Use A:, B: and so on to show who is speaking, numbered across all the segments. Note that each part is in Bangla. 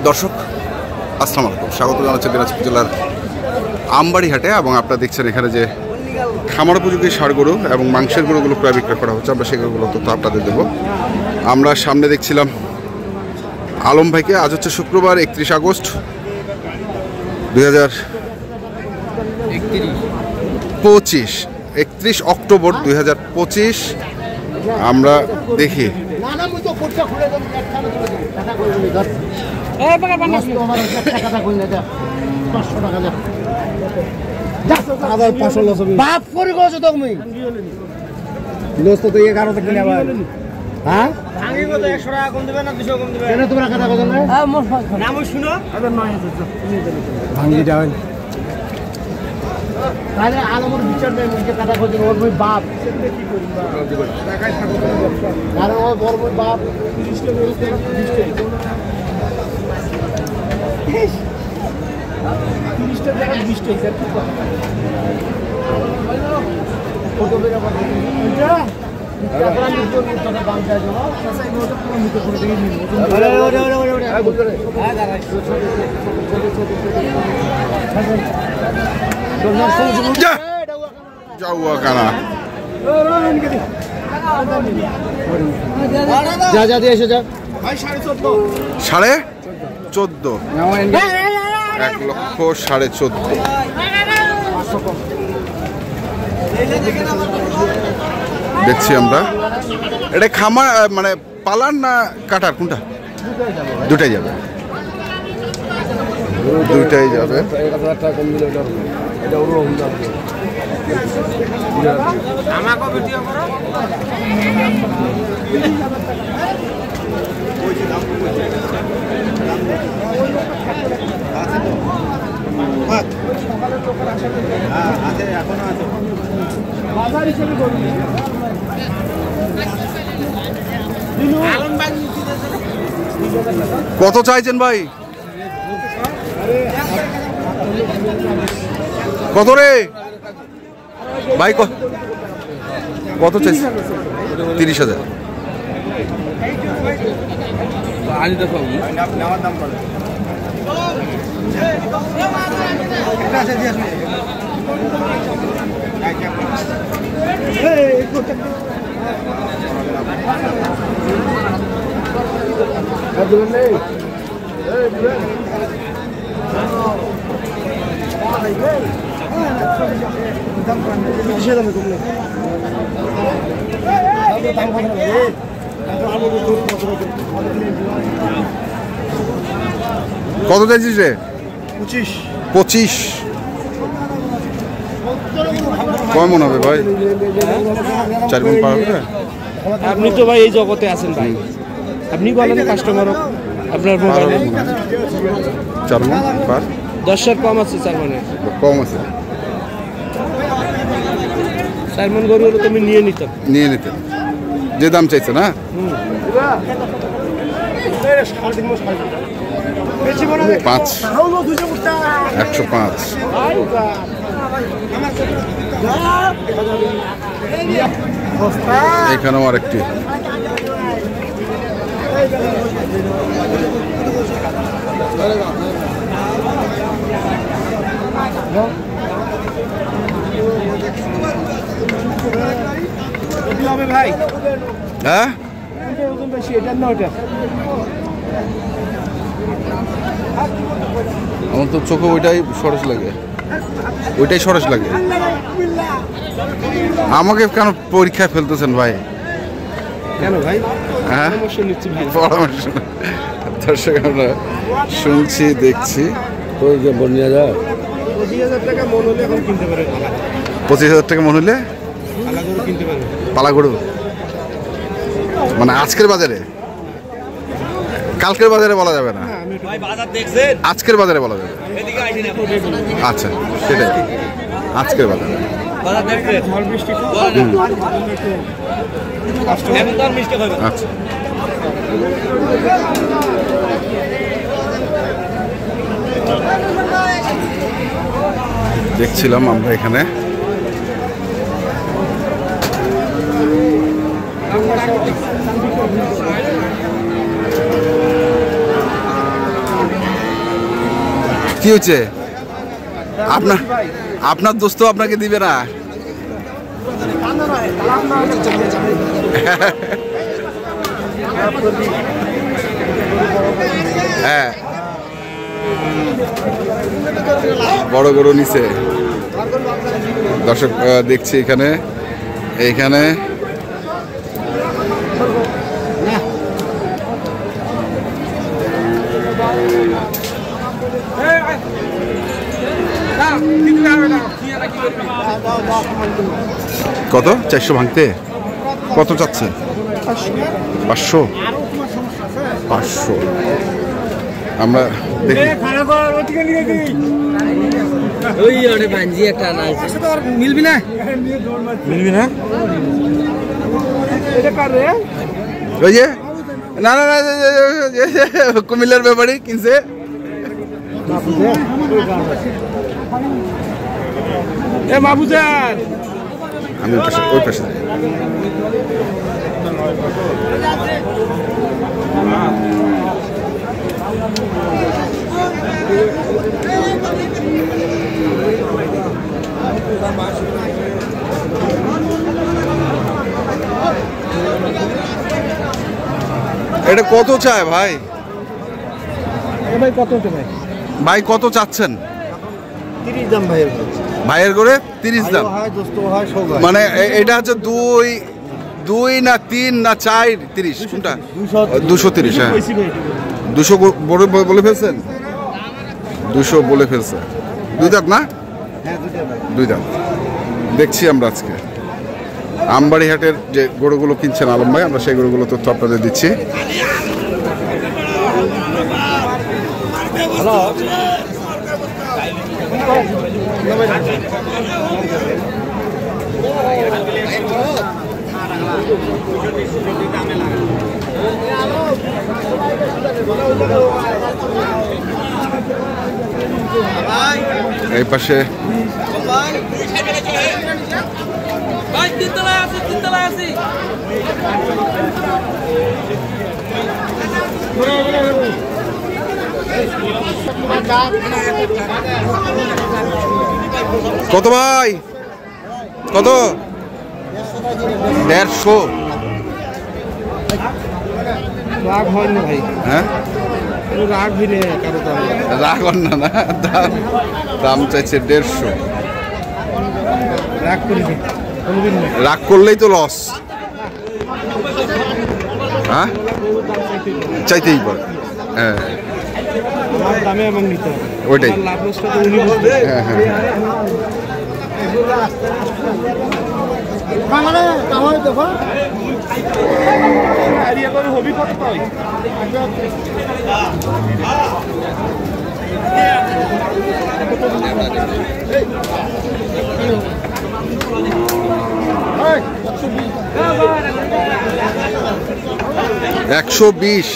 A: দর্শক আসসালামু আলাইকুম, স্বাগত জানাচ্ছি দিনাজপুর জেলার আমবাড়ি হাটে। এবং আপনারা দেখছেন এখানে যে খামার উপযোগী ষাঁড় গরু এবং মাংসের গরুগুলো প্রায় বিক্রয় করা হচ্ছে। আমরা সেগুলো তথ্য আপনাদের দেবো। আমরা সামনে দেখছিলাম আলম ভাইকে। আজ হচ্ছে শুক্রবার 31 আগস্ট 2025, 31 অক্টোবর 2025। আমরা দেখি
B: বাপ করে গেছো তুমি দোস্ত তো 11 থেকে কিনে আবার হ্যাঁ ভাঙি কত 100 টাকা কম দিবে না 200 কম দিবে কেন তোমরা কথা বলেন না? হ্যাঁ নাম শুনো আবার 9000 ভাঙি যাবেন তাহলে আলমর বিচার দেন যে কথা কইছেন ওর ভাই বাপ কি করি টাকায় থাকো কারণ ওর বড় ভাই বাপ 30 টাকা 20 টাকা 30 টাকা 20 টাকা কি কথা ফটো বের আবার এটা আপনারা নিতে টাকা দাম চাই জমা সাসাই নোট পুরো নিতে করে দিয়ে নিন ওরে হ্যাঁ বল করে হ্যাঁ দাঁড়াই
A: যাওয়া কানা
B: যা যা দিয়ে এসে যা ভাই
A: 14.5 1,14,500 দেখছি আমরা। এটা খামার মানে পালার না কাটার কোনটা? দুটাই যাবে, দুইটাই যাবে। কত চাইছেন ভাই? কত রে ভাই? কত চাইছেন? 30,000। কত চাইছিস রে? 25। কেমন হবে ভাই? 4 মণ পার হবে?
B: আপনি তো ভাই এই জগতে আছেন ভাই, আপনি বলেন কাস্টমার আপনার
A: 4 মণ পার
B: 10 কম আছে 4 মণে
A: কম আছে।
B: 4 মণ গরু হলে তুমি নিয়ে নিতেন
A: যে দাম চাইছে না? 5 105। এখানেও আরেকটি।
B: ভাই
A: হ্যাঁ আমার তো চোখে ওইটাই সরস লাগে, আমাকে কেন পরীক্ষায় ফেলতেছেন ভাই?
B: কেন ভাই?
A: হ্যাঁ পরামর্শ দর্শক আমরা শুনছি দেখছি।
B: 25,000 টাকা মন হলে এখন কিনতে পারে।
A: 25,000 টাকা মন হলে পালা গরু মানে আজকের বাজারে? কালকের বাজারে বলা যাবে না, আজকের বাজারে বলা যাবে। আচ্ছা সেটাই, আজকের বাজারে। আচ্ছা দেখছিলাম আমরা এখানে কি হচ্ছে? আপনার দোস্ত আপনাকে দিবে না। হ্যাঁ, বড় গরু নিচে দর্শক দেখছি এখানে এইখানে কত 400 ভাঙতে কত চাচ্ছে? 500 500 আমরা দেখি।
B: মিলবি না
A: ওই যে না না না কুমিল্লার ব্যাপারই কিনছে। আমি ওই পাশে এটা কত চায় ভাই? ভাই কত চাচ্ছেন?
B: 30 দাম ভাইয়ের
A: ভাইয়ের করে 30 দাম। মানে এটা হচ্ছে 2 না 3 না 4 30 কোনটা? 230। হ্যাঁ 200 বলে ফেলছেন। 200 বলে ফেলছে। 2 দাঁত না? 2 দাঁত। দেখছি আমরা আজকে আমবাড়ি হাটের যে গরুগুলো কিনছেন আলম ভাই, আমরা সেই গরুগুলো তথ্য আপনাদের দিচ্ছি। এই পাশে কত ভাই? কত? 150।
B: রাগ হয় না ভাই।
A: হ্যাঁ
B: রাগ ভিড়ে কারো
A: রাগ হন না, না দাম চাইছে 150।
B: রাগ করি
A: রাগ করলেই তো লস। হ্যাঁ চাইতেই পারে। হ্যাঁ
B: দামে এবং নিতে হবে
A: ওইটাই।
B: লাভ লসটা তো উনি বুঝবে।
A: হ্যাঁ হ্যাঁ
B: হবি কত পাই?
A: $120।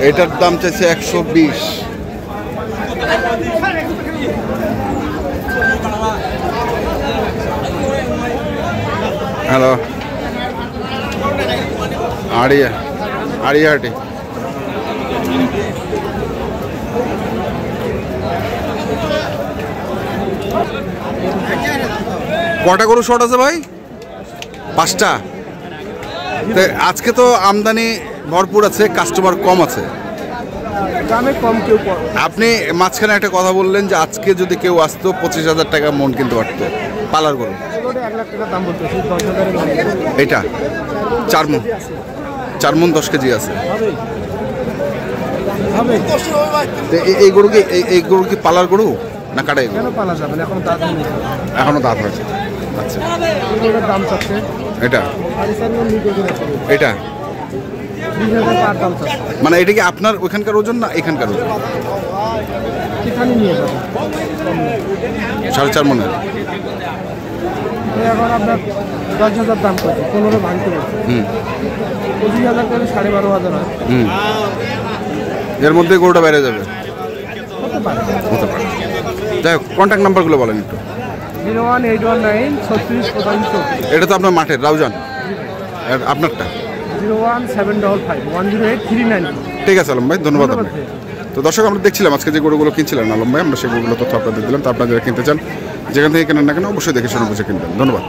A: এটার দাম চাইছে 120। হ্যালো আড়িয়াহাটি কটা গরু শর্ট আছে ভাই? 5টা। আজকে তো আমদানি ভরপুর আছে, কাস্টমার কম আছে।
B: দামে কম কেউ
A: আপনি মাঝখানে একটা কথা বললেন যে আজকে যদি কেউ আসতো 25,000 টাকা মন কিনতে পারতো পালার গরু।
B: 1 লাখ টাকা দাম বলতে 10,000।
A: এটা 4 মন 10 কেজি আছে। এই গরু কি পালার গরু না কাটাই গরু?
B: পালা যাবে না,
A: এখনো দাঁত হয়েছে। আচ্ছা
B: দাম চাচ্ছে
A: এটা এটা
B: 20,000 পার দাম চাচ্ছে।
A: মানে এটা কি আপনার ওইখানকার ওজন না এখানকার ওজন?
B: এখানে নিয়ে যাবে
A: 4.5 মনের।
B: এখন আপনার 10,000 দাম করছে, 15 ভাঙতে পারছে। 25,000 করে 12,500 হয়।
A: এর মধ্যে গরুটা বেড়ে যাবে,
B: হতে পারে।
A: হতে পারে। যাই হোক কন্ট্যাক্ট নাম্বারগুলো বলেন একটু।
B: 01819 36 45।
A: এটা তো আপনার মাঠের রাউজান, আপনারটা
B: 01755 108 390।
A: ঠিক আছে আলম ভাই, ধন্যবাদ আপনাকে। তো দর্শক আমরা দেখছিলাম আজকে যে গরুগুলো কিনছিলেন আলম ভাই, আমরা সেই গরুগুলো তথ্য আপনাদের দিলাম। তো আপনারা যারা কিনতে চান যেখান থেকে কেনেন না কেন অবশ্যই দেখে শুনে বুঝে কিনবেন। ধন্যবাদ।